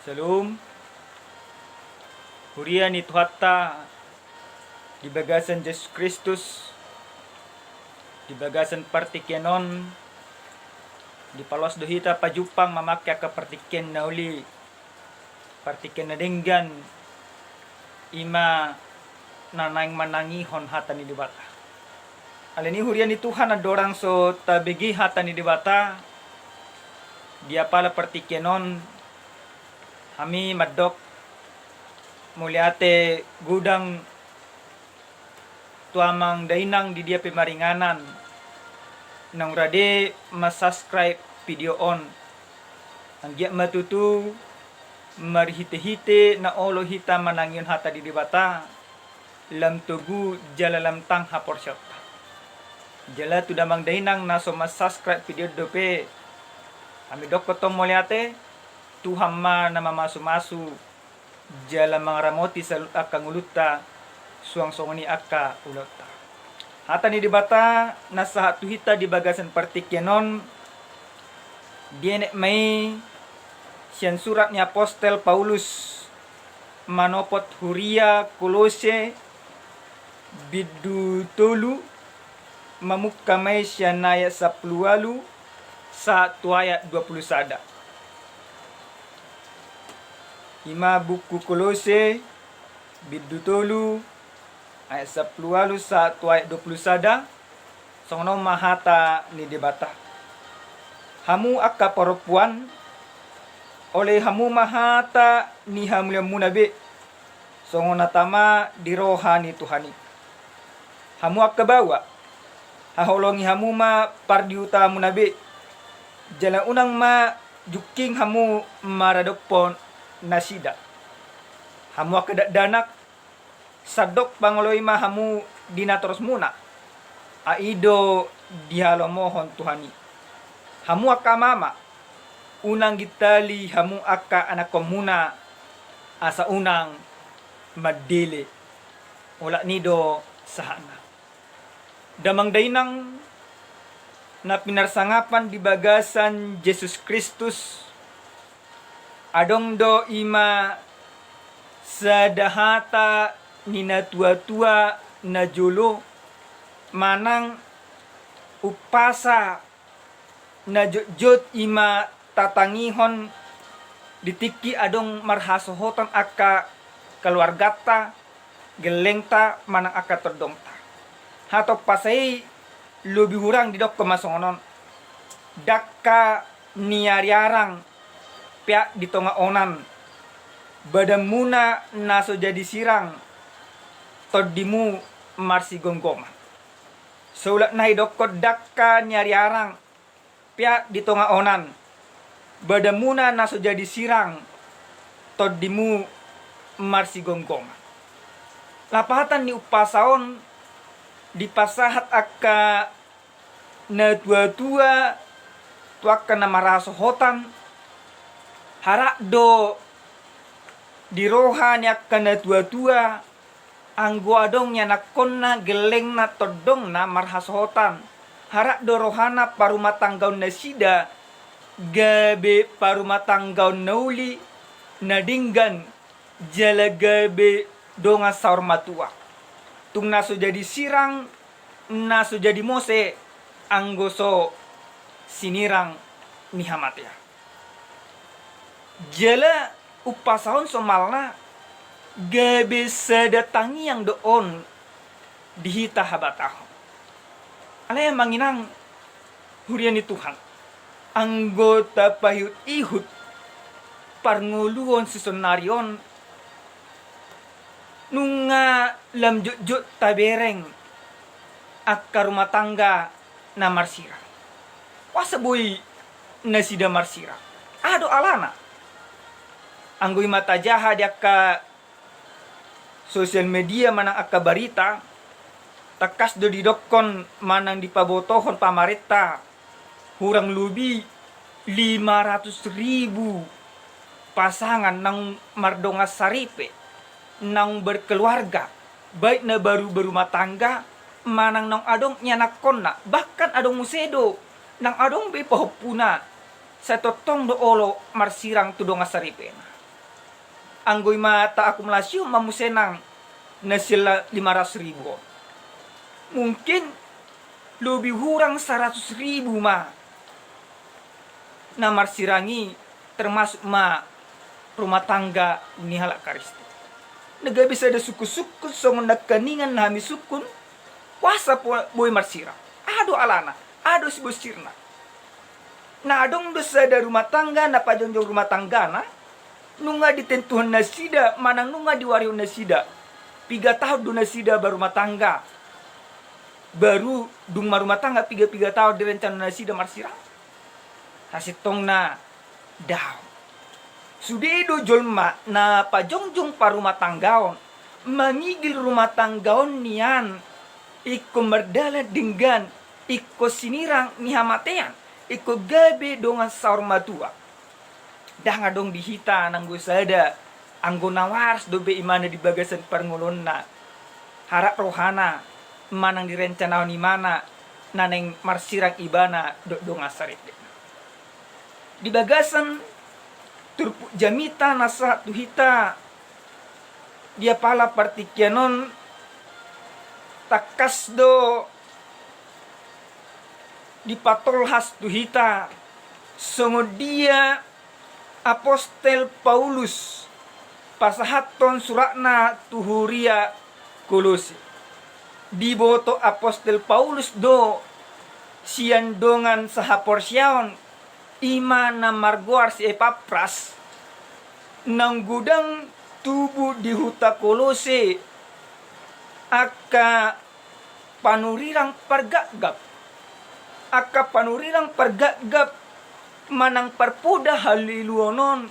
Shalom. Hurian itu hatta di bagasan Yesus Kristus, di bagasan partikenon, di palos dohita pajupang mamakya ka partiken na uli, partiken na denggan, ima nanang manangihon hata ni dibata. Alini hurian ni Tuhan na dorang so tabigi hata ni dibata, dia pala partikenon, kami madok muliate gudang tuamang dainang di dia pemaringanan nang rade masubscribe video on ang dia matutu marhite-hite na olo hita manangyon hata di dibata lam tugu jala lam tang haporsyot jala tu damang dainang naso masubscribe video dope kami dok kotong muliate Tuhan ma na mamasu-masu jala mga ramoti sa akang uluta suang songoni akka ulota. Hata ni dibata nasa hatuhita di bagasan partikyanon dienek may siyan surat ni Apostel Paulus manopot Huria Kolose bidu tolu mamukka may siya naya sa plualu sa tuaya 20 Ima buku Kolose bidu tolu ayat 10 sa tuayat 20 songono mahata ni debata. Hamu akka perempuan oleh hamu mahata ni hamlia munabe songona tama di rohani Tuhani. Hamu akka bawa haholongi hamu ma pardiuta munabe jala unang ma juking hamu maradopon nasida hamu akka danak sadok pangoloy ma hamu dinatoros muna aido dihalomohon Tuhani hamu akka mama unang gitali hamu akka anak komuna asa unang madele wala nido sahana damang dainang na pinarsangapan di bagasan Yesus Kristus adong do ima sadahata ni na tua-tua na jolo manang upasa na jot ima tatangihon ditiki adong marhasohoton akka keluargata gelengta manang akka terdongta hato pasai lebih hurang didok kemasongonon dakka niariarang pia di tonga onan badamuna naso jadi sirang todimu marsi gonggoma saulat nahi dokot dakka nyari arang pia di tonga onan badamuna naso jadi sirang todimu marsi gonggoma lapahatan ni upasaon di pasahat akka na tua-tua tuakka na marasohotan harak do di rohanya kana tua-tua anggo adongnya nakonna geleng na todong na marhasotan harak do rohana parumatanggaw na sida gabe parumatanggaw nauli nadinggan jala gabe donga saur matua tung naso jadi sirang naso jadi mose anggo so sinirang nihamatya jala upasahon somalna gabe sedatangi yang doon dihita habataho alay manginang hurian ni Tuhan anggota pahut ihut parnguluon si sonarion nunga lamjut tabereng akka rumah tangga na marsira wasaboy na sida marsira ado alana anggoy mata jaha di akka sosial media manang akka barita takas do didokon manang dipabotohon pamarita hurang lubi 500,000 pasangan nang mardongas saripe nang berkeluarga baik na baru berumah tangga manang nang adong nyanak konna bahkan adong musedo nang adong be pahopuna sa totong do olo marsirang tudong asaripena Anggoy mata akumulasi mamusenang na sila 500,000. Mungkin lebih kurang 100,000 na marsirangi termasuk rumah tangga ni halak Kristen. Naga bisa ada suku-suku songon nakaningan na hami sukun wasa po boy marsirang. Ado alana, ado si bosirna. Na adong dosa da rumah tangga na pajonjong rumah tangga na nunga ditentuhan na sida manang nunga diwariw na sida. 3 tahun do na sida baru rumah tangga. Baru dung rumah tangga 3 tahun direncana na sida marsirang. Hasitong na daw. Sudido jolma na pajongjong pa rumah tanggaon. Mangigil rumah tanggaon niyan. Iko merdala dinggan. Iko sinirang ni hamatean. Iko gabe dongan saur matua. Dah ngadong dihita nang gusada. Anggo nawars dobe imana di bagasan parngulon na. Harak rohana. Manang direncanaon imana. Naneng marsirang ibana dong asarit. Di bagasan turpu jamita nasa tuhita dia pala partikianon takas do dipatolhas tuhita songo dia apostel Paulus pasahaton surakna tuhuria Kolose diboto apostel Paulus do siandongan sahaporsyaon ima na marguar si Epapras nang gudang tubuh di huta Kolose aka panurirang pergagap manang perpuda haliluonon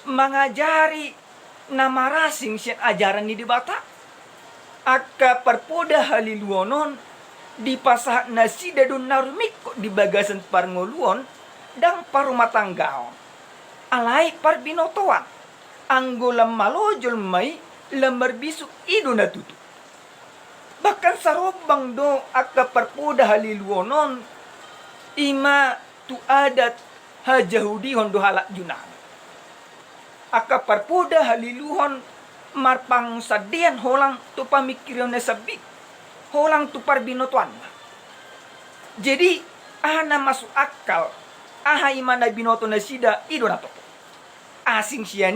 mangajari na marasing siyan ajaran ni dibata aka perpuda haliluonon di pasah nasida dun narumiko di bagasan parnguluon dang parumah tanggaon alay parbinotoan anggolam malojol may lamar bisuk ido na tutu bahkan sarobang do akka parpuda haliluonon ima tu adat hajahudihon do halak junan akka parpuda haliluhon marpang sadian holang tu pamikiron na sabik holang tu parbinotoan jadi ana masuk akal aha ima na binoto na sida ido na to asing siya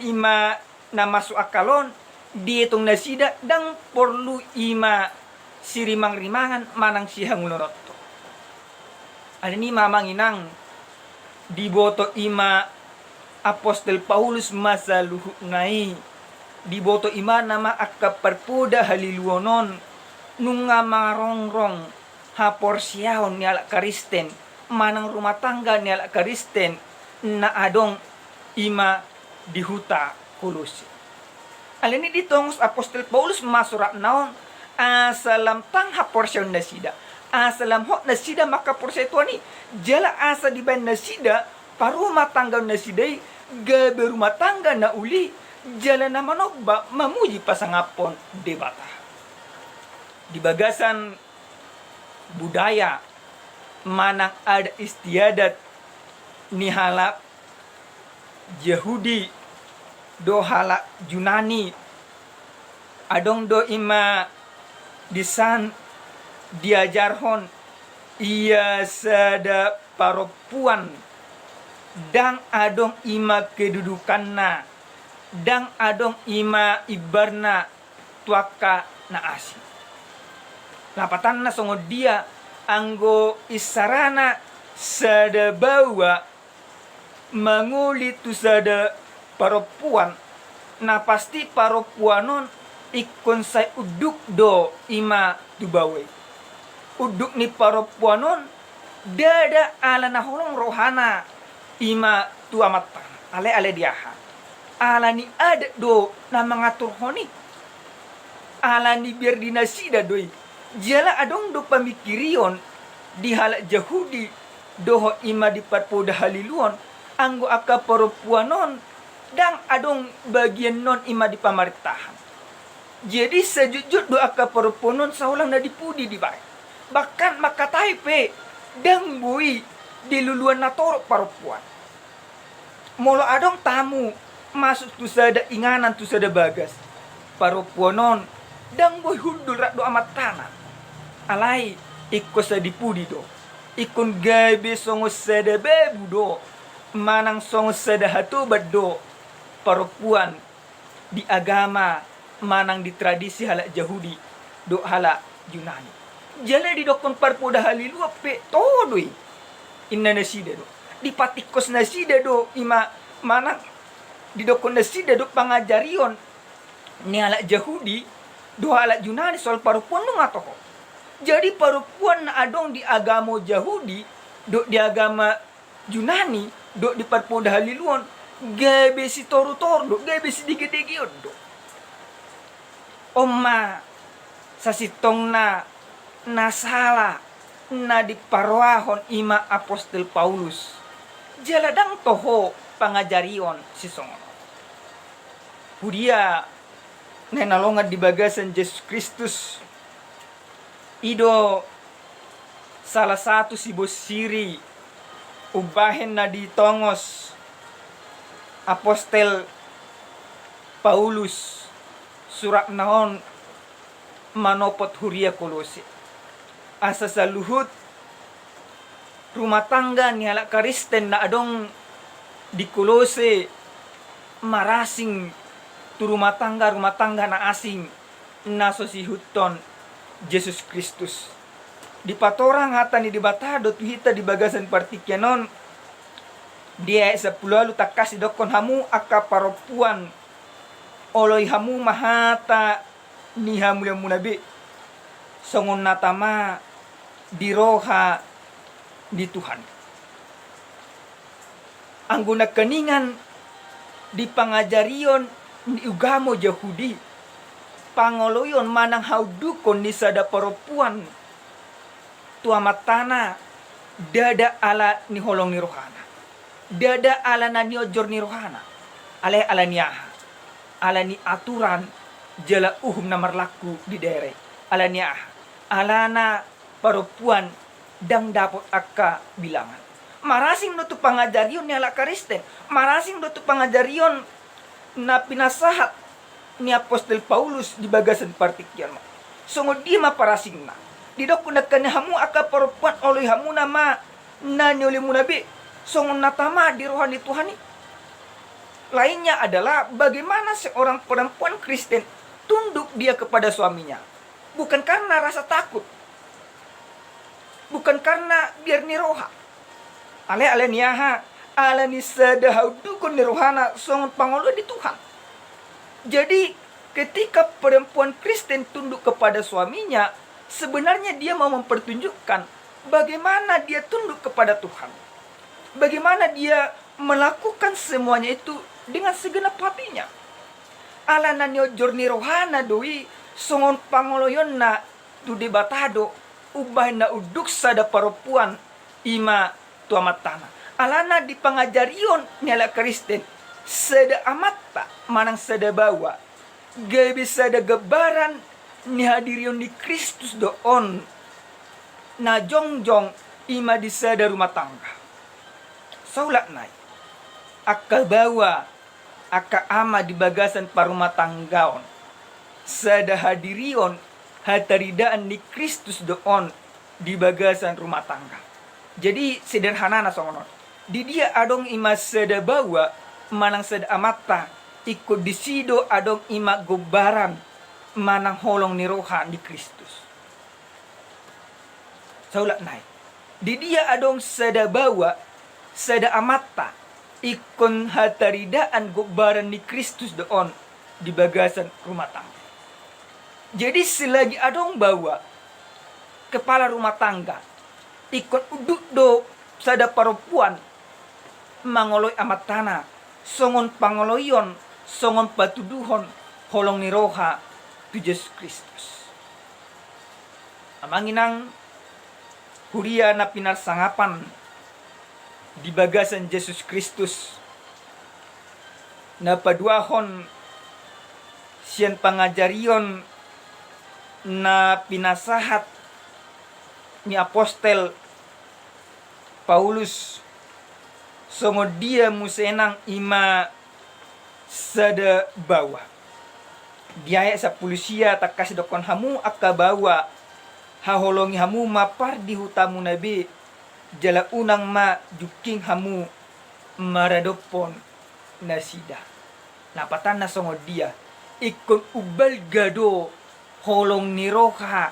ima na masuk akalon dietong na sida dang porlu ima sirimang-rimangan manang siya ngulunot to ano ni mamanginang diboto ima apostel Paulus masa luhut nai diboto ima nama akka perpuda haliluonon nunga marongrong haporsyaon ni ala Kristen manang rumah tangga ni ala Kristen na adong ima di huta Kolose. Alini ditongos apostel Paulus masurak naon asalam tang haporsyaon na sida. Asalam hok na sida maka porsyatuani jala asa di ban na sida parumah tangga na sidai gabe rumah tangga na uli jala na manogba mamuji pasangapon debata. Di bagasan budaya manang ada istiadat ni halak Yahudi do halak Yunani adong do ima disan diajarhon ia sada paropuan dang adong ima kedudukanna dang adong ima ibarna tuaka na asi lapatan na songo dia anggo isarana sada bawa mangulit tu sada perempuan na pasti perempuanon ikon say uduk do ima dubawe uduk ni perempuanon dada ala na holong rohana ima tu amatan ale diaha ala ni ada do na mengatur honi ala ni biar dinasida doi jala adong do pamikirion di halak Yahudi doho ima di parpoda haliluon anggo aka perempuanon dang adong bagian non ima di pamerintahan jadi sejujur do aka perempuanon saulang na dipudi di baik bahkan makatai pe dang bui di luluan natoro perempuan molo adong tamu masuk tu sada inganan tu sada bagas paropuonon dang boy hudul rak do amat tanah alai ikko sadipudi do ikon gabe songo sada bebu do manang songo sada hatobat do paropuan di agama manang di tradisi halak Yahudi do halak Yunani jala di dokon parpoda halilu pe todoi inna nasida do di patikos nasida do ima manang di dokon nasida do pangajarion ni halak Yahudi do halak Yunani soal parupuan do ngatoko jadi parupuan na adong di agama Yahudi do di agama Yunani do di parpoda haliluon gabe si toru-toru do gabe si digi-digion do Oma sa sitong na nasala na di parwahon ima apostol Paulus jaladang toho pangajarion si songono Budia nenalongan di bagasan Yesus Kristus ido salah satu si bosiri ubahen na di tongos apostol Paulus surat naon manopot huria Kolose asa sa luhut rumah tangga ni halak Kristen na adong di Kolose marasing tu rumah tangga na asing na sosihuton Yesus Kristus di patorang hata ni di batado tu hita di bagasan partikyanon dia sa pulalu tak kasih dokon hamu aka paropuan oloy hamu mahata ni hamu yang munabi songon natama diroha di Tuhan angguna keningan di pangajarion di ugamo Yahudi pangoloyon manang haudukon ni sada paropuan tuamatana dada ala ni holong ni rohana dada ala na niojor ni rohana ala niaha ala ni aturan jala na marlaku di daerah ala niaha ala na paropuan dang dapat akka bilangan marasing do tu pangajarion ni ala Kristen marasing do tu pangajarion na pinasahat ni apostol Paulus di bagasan partikyan mo sungod di maparasing na di do kunagkan hamu akka paropuan oloy hamu nama na niuli munabi sungod natama di rohani Tuhani lainnya adalah bagaimana seorang perempuan Kristen tunduk dia kepada suaminya bukan karena rasa takut bukan karena biar niroha ale niaha ala ni sadahau dukun nirohana songon pangolo di Tuhan jadi ketika perempuan Kristen tunduk kepada suaminya sebenarnya dia mau mempertunjukkan bagaimana dia tunduk kepada Tuhan bagaimana dia melakukan semuanya itu dengan segenap hatinya ala na niojor nirohana doi songon pangoloyon na tu debatado ubah na uduk sada paropuan ima tuamatana alana di pangajarion ni ala Kristen sada amatta manang sada bawa gabi sada gebaran ni hadirion di Kristus doon na jongjong ima di sada rumah tangga saulat nai akka bawa akka ama di bagasan parumah tanggaon sada hadirion hataridaan di Kristus doon di bagasan rumah tangga jadi sederhana na songonon di dia adong ima sada bawa manang sada amata ikut disido adong ima gobaran manang holong ni rohan di Kristus saulat nai di dia adong sada bawa sada amata ikon hataridaan gobaran di Kristus doon di bagasan rumah tangga jadi selagi adong bawa kepala rumah tangga ikon uduk do sada paropuan mangoloy amat tanah songon pangoloyon songon patuduhon holong ni roha tu Yesus Kristus amanginang huria na pinarsangapan di bagasan Yesus Kristus na paduahon siyan pangajarion na pinasahat ni apostol Paulus sungod dia musenang ima sada bawa. Dia sa pulusia tak kasih dokon hamu akka bawa haholongi hamu mapar di hutamu nabi jala unang ma juking hamu maradopon nasida. Napatan na songo dia ikon ubal gado holong ni roha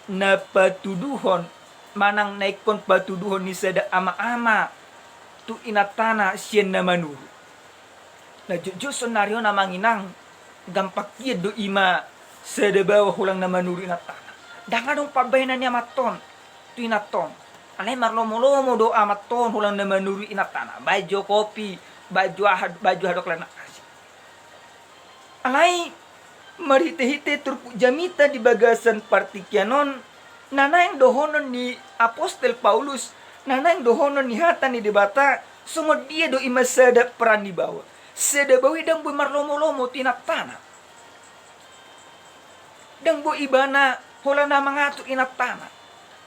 na patuduhon manang naikon patuduhon ni sada ama-ama tu inatana sien na manuru. Na jujur senario na manginang gampak iya do ima sada bawa hulang na manuru inatana. Danga dong pabayanan niya maton tu inaton. Alay marlomo-lomo do amaton hulang na manuru inatana. Baju kopi, baju hadok lana kasih. Alay marhite-hite turpu jamita di bagasan partikianon nanayang dohonon ni Apostel Paulus, nanayang dohonon ni hata ni debata sungod dia do ima sada peran di bawah. Sada bawi dang boy marlomo-lomo tinatana. Dang boy ibana hola na mangatu inatana.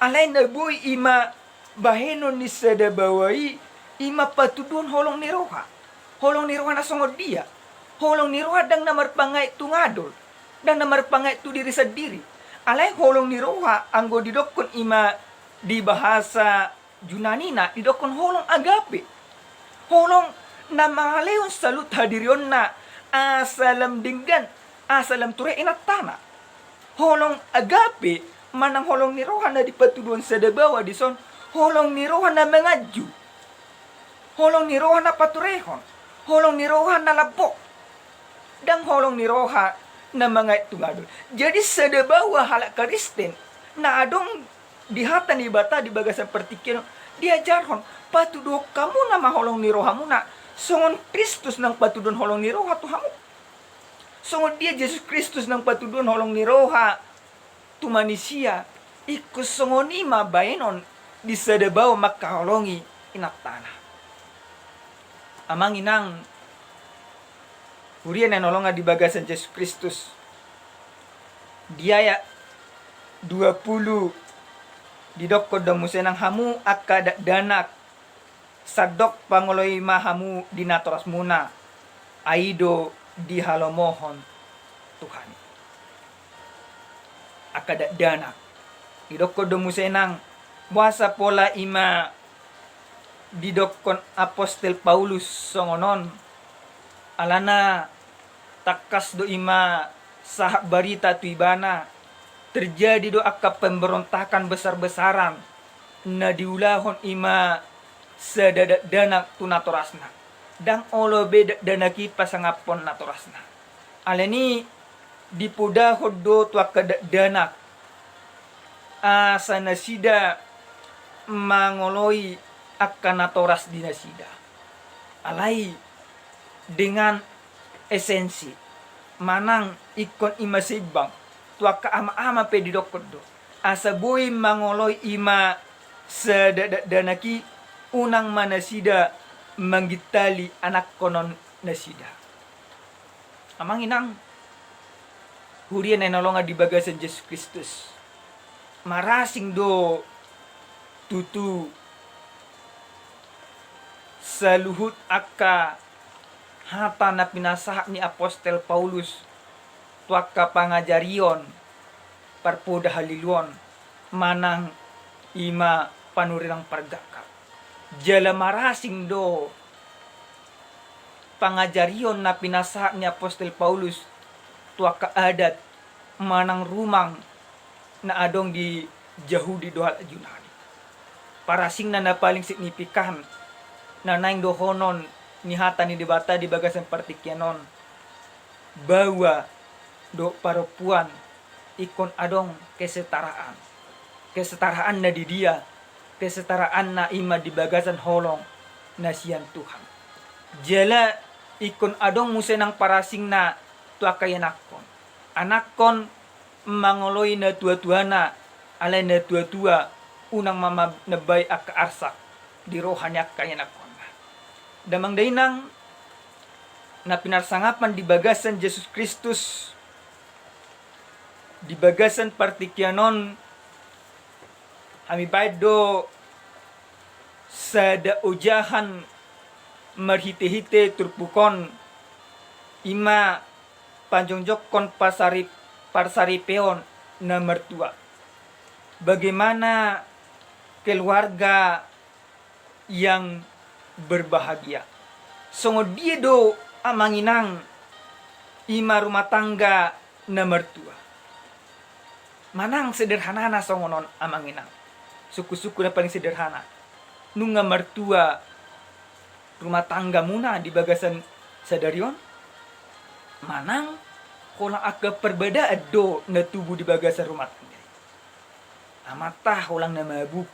Alay na boy ima bahenon ni sada bawai ima patudun holong ni roha. Holong ni roha na sungod dia. Holong ni roha dang namar pangay tungadol. Dang namar pangay tu diri sa diri. Alay holong ni roha anggo didokon ima di bahasa Yunani na didokon holong agape. Holong na mangaleon salut hadirion na asalam dinggan asalam ture inatana. Holong agape manang holong ni roha na dipatuduan sa dabawa dison holong ni roha na mengaju. Holong ni roha na paturehon. Holong ni roha na labok. Dang holong ni roha na mga tungadol. Jadi sa dabawa halak Kristen na adong dihatan ni bata di bagasan partikian diajarhon patuduh kamu na maholong ni roha muna. Songon Kristus nang patudon holong ni roha tuhamu. Songon dia Yesus Kristus nang patudon holong ni roha tu manusia. Ikus songon ima baenon di sadabaw makaholongi inatana. Amang inang hurian na nolonga di bagasan Yesus Kristus. Dia ya 20 didokko da musenang hamu akka danak sadok pangoloy mahamu dinatoras muna aido di halomohon Tuhan akada dana didokko do musenang buasa pola ima didokkon Apostel Paulus songonon alana takas do ima sahak barita tu ibana terjadi do akka pemberontakan besar-besaran na diulahon ima sadada tunatorasna dang olo beda danaki pasangapon natorasna aleni dipuda hoddo tua danak asa nasida mangoloi akan natoras dinasida alai dengan esensi manang ikon ima sibang tua ka ama-ama pe didokkoddo asa boy mangoloi ima danaki unang manasida manggitali anak konon nasida. Amang inang hurian na nolonga di bagasan Yesus Kristus. Marasing do tutu sa luhut akka hata na pinasahak ni Apostel Paulus tuaka pangajarion parpoda haliluon manang ima panurirang pargaka. Jala marasing do pangajarion na pinasahak ni Apostel Paulus tua kaadat manang rumang na adong di Yahudi dohal Yunani. Parasing na paling signifikan na naing dohonon ni hata ni debata di bagasan partikianon bahwa do perempuan ikon adong kesetaraan na di dia kesetaraan na ima di bagasan holong na siyan Tuhan. Jala ikon adong musenang parasing na tua kayanakon. Anakon mangoloy na tua-tuana alay na tua-tua unang mama nabay akka arsak di rohanya kayanakon. Damang dainang na pinarsangapan di bagasan Yesus Kristus di bagasan partikianon kami bayad do sa daujahan marhite-hite turpukon ima panjongjokon parsaripeon na mertua. Bagaimana keluarga yang berbahagia. Songo dia do amanginang ima rumah tangga na mertua. Manang sederhana na songonon amanginang. Suku-suku na paling sederhana. Nunga mertua rumah tangga muna di bagasan sadarion. Manang kolang aga perbedaan do na tubuh di bagasan rumah tangga. Amata holang na mabuk.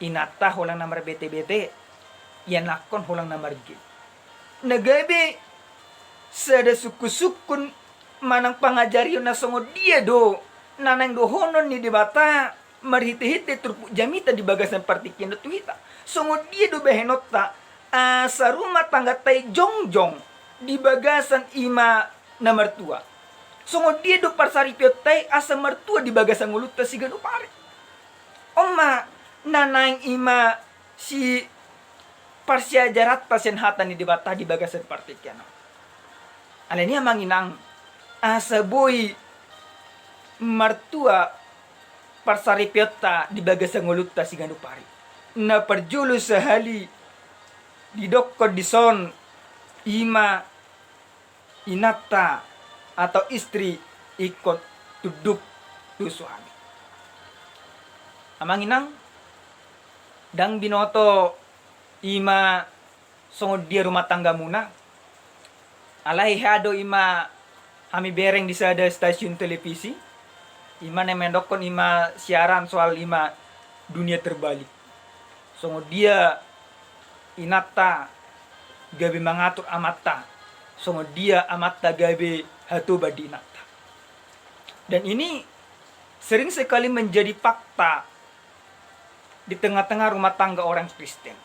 Inata holang na bete-bete. Yanakon holang na margil. Nagabe sada suku-sukun manang pangajarion na songo dia do nanang dohonon ni dibata marhite-hite turpu jamita di bagasan partikin do tuhita. Songo dia do behenota sa rumah tangga tay jongjong di bagasan ima na mertua. Songo dia do parsaripiot tay asa mertua di bagasan nguluta si gano pare. Oma nanang ima si parsiajarat pasien hata ni dibata di bagasan partikin. Alenia manginang asa boy martua parsaripiota di bagasan nguluta si gano pare. Na perjulu sehali didokko dison ima inata atau istri ikut duduk tu suami. Amanginang dang binoto ima songo dia rumah tangga muna. Alai hado ima kami bereng di sada stasiun televisi. Ima nemendokon ima siaran soal ima dunia terbalik. Songo dia inata gabe mengatur amata. Songo dia amata gabe hatu badi inata. Dan ini sering sekali menjadi fakta di tengah-tengah rumah tangga orang Kristen.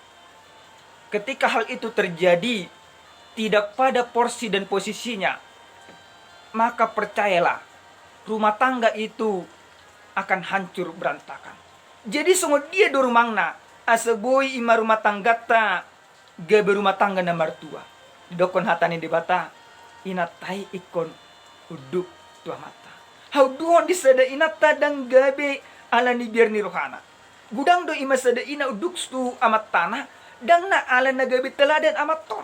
Ketika hal itu terjadi tidak pada porsi dan posisinya, maka percayalah rumah tangga itu akan hancur berantakan. Jadi songo dia do rumangna aseboy ima rumah tangga ta gabe rumah tangga na martua. Didokon hatani debata inatai ikon uduk tua mata. Hau duon di sada inata dang gabe ala ni biar ni rohana. Gudang do ima sada ina uduk stu amat tanah dang na ala na gabe teladan amat ton.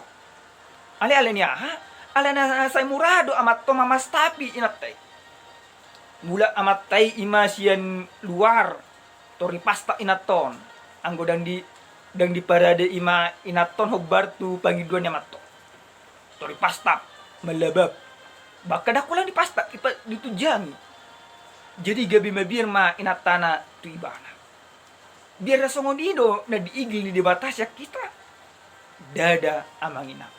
Ale ni aha ala na say murado amat to mamas tapi inatai. Mula amat tai ima sian luar tori pasta inaton. Anggo dang di parade ima inaton hobar tu panggiduan yamato. Tori pasta melabab. Baka dakulang di pasta ipa ditujangi. Jadi gabi mabir ma inatana tu ibana. Biar songo dido na diigil di batasya kita. Dada amangina.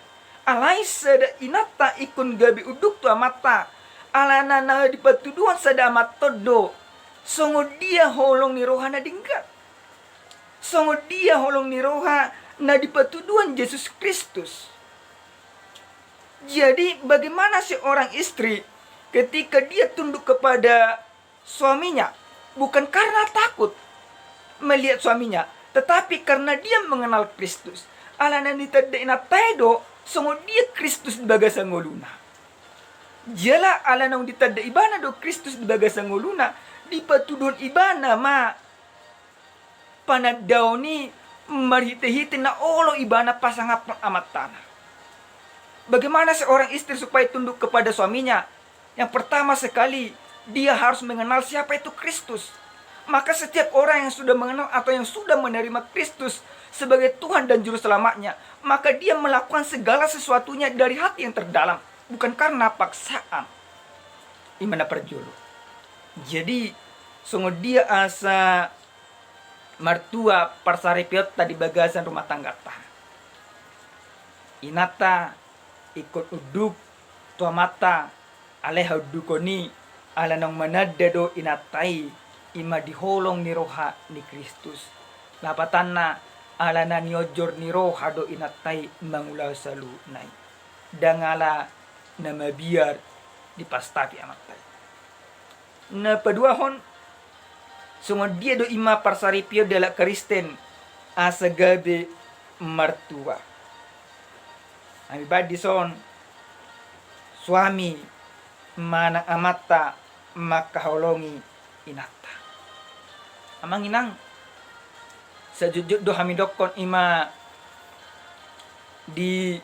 Alai sada inata ikun gabi uduk tu amata. Alana na di patuduan sada amat todo. Songo dia holong ni rohana dingkat. Songo dia holong ni roha na di patuduan Yesus Kristus. Jadi bagaimana seorang istri ketika dia tunduk kepada suaminya bukan karena takut melihat suaminya, tetapi karena dia mengenal Kristus. Alana ni tadda ina taido songo dia Kristus di bagasan ngoluna. Jala alanong ditadda ibana do Kristus di bagasan ngoluna di patudon ibana ma panadaw ni marhite-hite na olo ibana pasangap ng amat tanah. Bagaimana seorang istri supaya tunduk kepada suaminya? Yang pertama sekali, dia harus mengenal siapa itu Kristus. Maka setiap orang yang sudah mengenal atau yang sudah menerima Kristus sebagai Tuhan dan Juru Selamatnya, maka dia melakukan segala sesuatunya dari hati yang terdalam, bukan karena paksaan. Imana perjolo. Jadi, sungguh dia asa martua parsaripiot tadi bagasan rumah tangga ta. Inata ikut uduk tua mata aleha udukoni ala nang manadado inatai ima diholong ni roha ni Kristus. Lapatanna ala na niojor ni roha do inatai mangula salu nai. Dangala na mabiar di pastapi amatai. Na paduahon sungon dia do ima parsaripio dala Kristen asagabe martua. Ami badison suami mana amata makaholongi inata. Amang inang sajujud do hamidokon ima di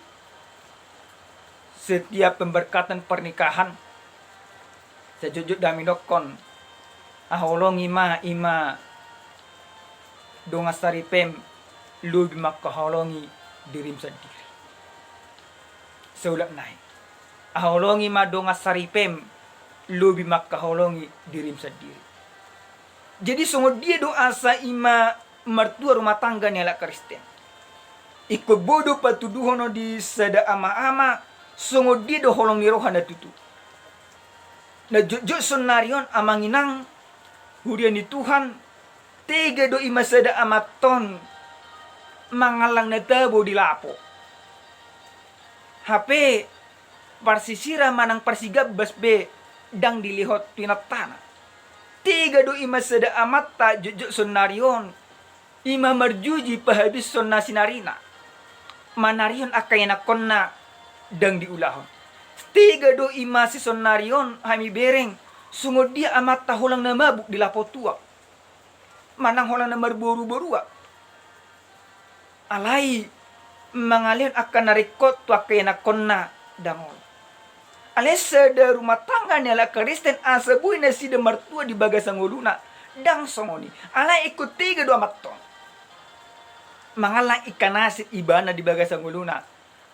setiap pemberkatan pernikahan, sajujud do hamidokon aholongi ima donga saripem lubi makaholongi dirim sendiri. Seulap naik aholongi donga saripem lubi makaholongi dirim sendiri. Jadi sungguh dia doa sa ima mertua rumah tangga nela Kristen. Iko bodoh patuduhono di sada ama-ama sungguh dia do holong nirohana tutu. Na jojo sonarion amanginang hurian di Tuhan tega do ima sada amaton mangalang na tabo di lapo. HP parsisira manang parsigabas be dang dilihot tinatana. Tiga do ima sada amata jojo sonarion ima marjuji pahabis sonna sinarina. Manarion akayana konna dang diulahon. Tiga do ima si sonarion hami bereng sungod dia amata holang na mabuk di lapo tua. Manang holang na marboru-borua. Alai mangalion akan narikot tu akayana konna damol. Alesa da rumah tangga nela Kristen asabui na si de mertua di bagasanguluna dang songoni. Ala ikut tiga dua maton. Mangalang ikan nasit ibana di bagasanguluna.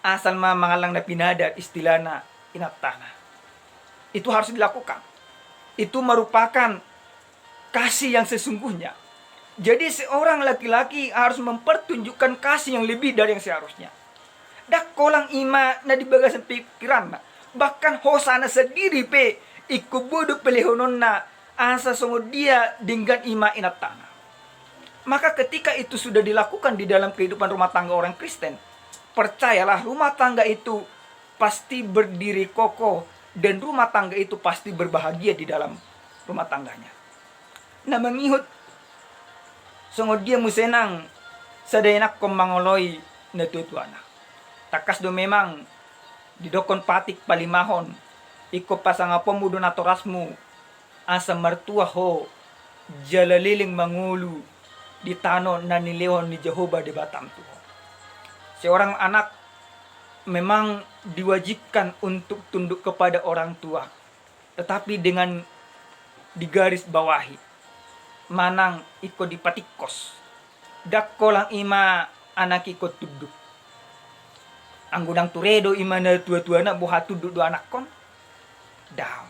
Asal mangalang na pinada istilana inatana. Itu harus dilakukan. Itu merupakan kasih yang sesungguhnya. Jadi seorang laki-laki harus mempertunjukkan kasih yang lebih dari yang seharusnya. Dak kolang ima na di bagasan pikiran na. Bahkan hosana sendiri pe ikubudu pelihononna asa sungguh dia dengan ima inatana. Maka ketika itu sudah dilakukan di dalam kehidupan rumah tangga orang Kristen, percayalah rumah tangga itu pasti berdiri kokoh dan rumah tangga itu pasti berbahagia di dalam rumah tangganya. Nah mengihut sungguh dia musenang sadayanak komangoloi na tutuana. Takas do memang didokon patik palimahon iko pasanga pemudo na torasmu asa mertua ho jalaliling mangulu di tano na nilehon ni Jehovah di Batam tuho. Seorang anak memang diwajibkan untuk tunduk kepada orang tua, tetapi dengan digaris bawahi manang iko dipatikos dak kolang ima anak iko tunduk. Anggudang turedo imana tua-tua na buha tuduk do anak kon daw.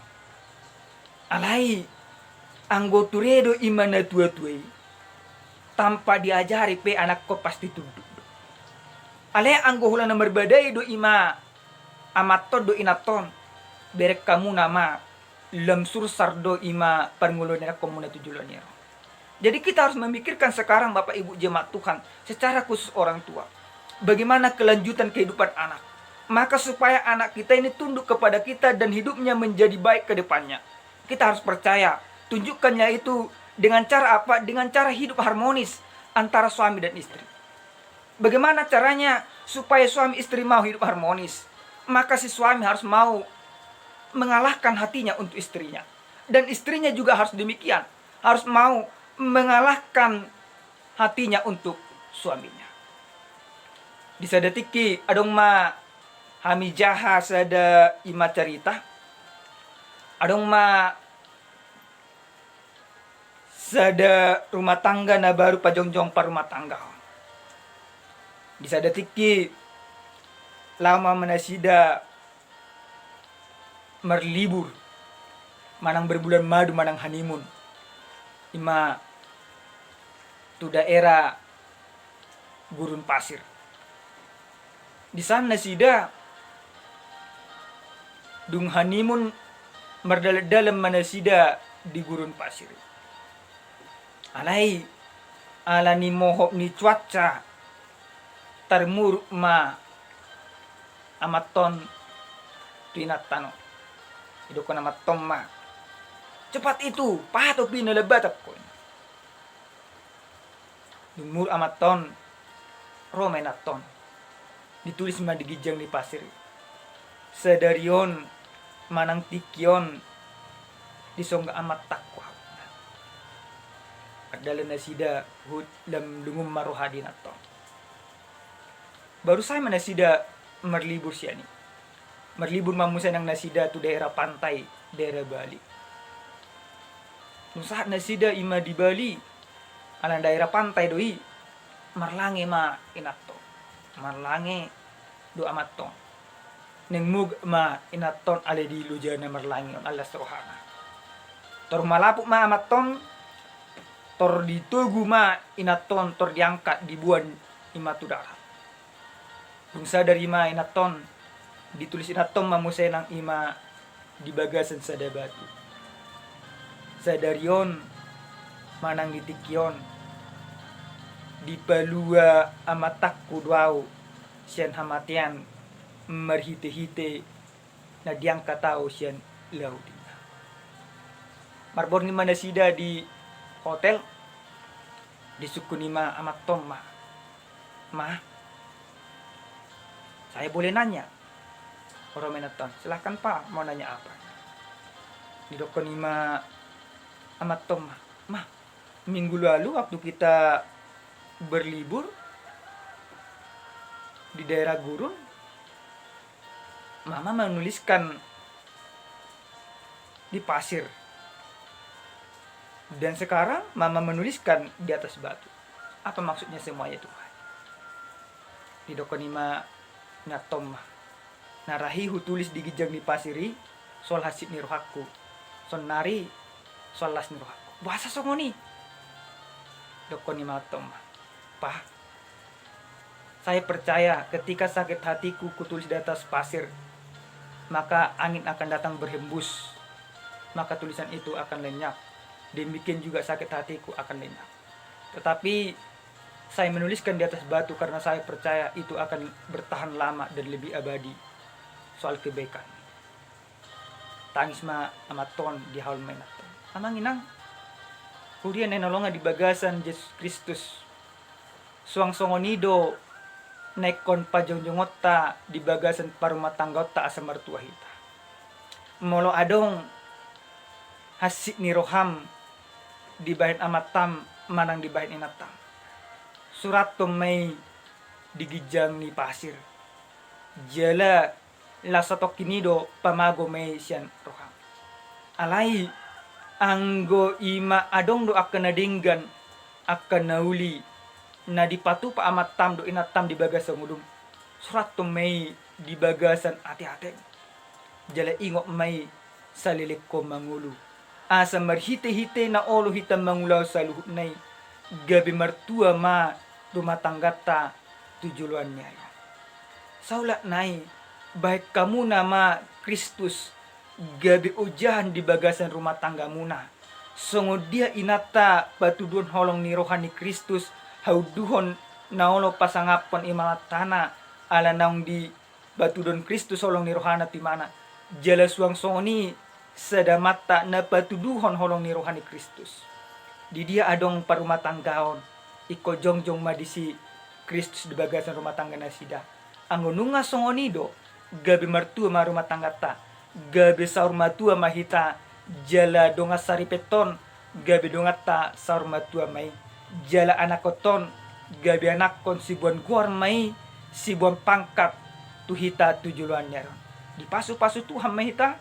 Alai anggo turedo imana tua-tuai tanpa diajari pe anak ko pasti tunduk. Alai anggo hula na berbadai do ima amaton do inaton berek kamu nama lemsur sardo ima perngulonera komuna tujulonero. Jadi kita harus memikirkan sekarang Bapak Ibu jemaat Tuhan secara khusus orang tua. Bagaimana kelanjutan kehidupan anak. Maka supaya anak kita ini tunduk kepada kita dan hidupnya menjadi baik ke depannya. Kita harus percaya. Tunjukkannya itu dengan cara apa? Dengan cara hidup harmonis antara suami dan istri. Bagaimana caranya supaya suami istri mau hidup harmonis? Maka si suami harus mau mengalahkan hatinya untuk istrinya. Dan istrinya juga harus demikian. Harus mau mengalahkan hatinya untuk suaminya. Di sadetiki adong ma hami jaha sada ima cerita. Adong ma sada rumah tangga na baru pajongjong pa rumah tangga. Di sadetiki lama menasida merlibur manang berbulan madu manang honeymoon. Ima tu daerah gurun pasir. Di sana sida dung honeymoon merdalam mana sida di gurun pasir. Alai ala ni mohop ni cuaca termur ma amaton tinatano. Ido ko na matom ma. Cepat itu pato pinalabatap ko. Dumur amaton romenaton. Ditulis mah di gijang di pasir. Sedarion manang tikyon disongga amat takwa adalah nasida hud lam dungum maruhadi nato baru saya nasida merlibur siani merlibur mamusa nang nasida tu daerah pantai daerah Bali saat nasida ima di Bali alang daerah pantai doi marlange ma inato marlange do amaton neng mug ma inaton ale di lujana marlange on alas rohana tor malapuk ma amaton tor ditugu ma inaton tor diangkat dibuan ima tudara bungsa dari ma inaton ditulis inaton mamusenang ima di bagasan sada batu sadarion manang ditikyon di palua amatakku duau sian hamatian merhite-hite na diangkat tau sian laudina marbor ni mana sida di hotel di suku nima amat tom ma saya boleh nanya orang menaton silahkan pak mau nanya apa di dokon nima amat tom ma minggu lalu waktu kita berlibur di daerah gurun mama menuliskan di pasir dan sekarang mama menuliskan di atas batu apa maksudnya semuanya Tuhan di dokonima natom narahi tulis di gijang di pasiri sol hasit ni rohaku son nari sol las ni rohaku bahasa songoni dokonima tom Pak, saya percaya ketika sakit hatiku kutulis di atas pasir, maka angin akan datang berhembus, maka tulisan itu akan lenyap. Demikian juga sakit hatiku akan lenyap. Tetapi saya menuliskan di atas batu karena saya percaya itu akan bertahan lama dan lebih abadi. Soal kebaikan. Tangis ma amaton di haul menaton. Amang inang, kemudian enolongan di bagasan Yesus Kristus. Suang songonido naikon pajongjongota di bagasan parumah tanggota asa mertua hita. Molo adong hasik ni roham di bahin amatam manang di bahin inatam. Surat may digijang ni pasir. Jala lasatok kinido pamago may siyan roham. Alay anggo ima adong do akan nadinggan akan nauli na dipatu pa amat tam do inatam di bagasan ngudum surat to may di bagasan ati-ati jala ingok may salilik ko mangulu asa marhite-hite na olo hitam mangulaw sa luhut nay gabi martua ma dumatanggata tujuluan niya saulat nay baik kamu nama Kristus gabi ujahan di bagasan rumah tangga muna sungod dia inata patudun holong ni rohani Kristus hauduhon naolo pasangapon imalatana ala naung di batudon Kristus holong ni rohana timana jala suang songoni sadamata na patuduhon holong ni rohani Kristus di dia adong parumah tanggaon iko jongjong madisi Kristus di bagasan rumah tangga nasida angonunga songonido gabi martua ma rumah tangga ta gabi saur matua mahita jala donga saripeton gabi dongata saur matua mai jala anak koton gabi anak kon sibuan guar mai sibuan pangkat tuhita tujuluan nyaron di pasu-pasu Tuhan mahita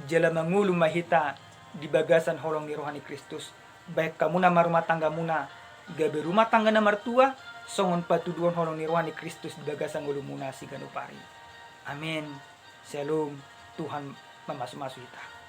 jala mangulu mahita di bagasan holong ni rohani Kristus baik kamu nama rumah tangga muna gabi rumah tangga na mertua songon patuduan holong ni rohani Kristus di bagasan ngulu muna si ganupari amin shalom Tuhan memasuk-masuk kita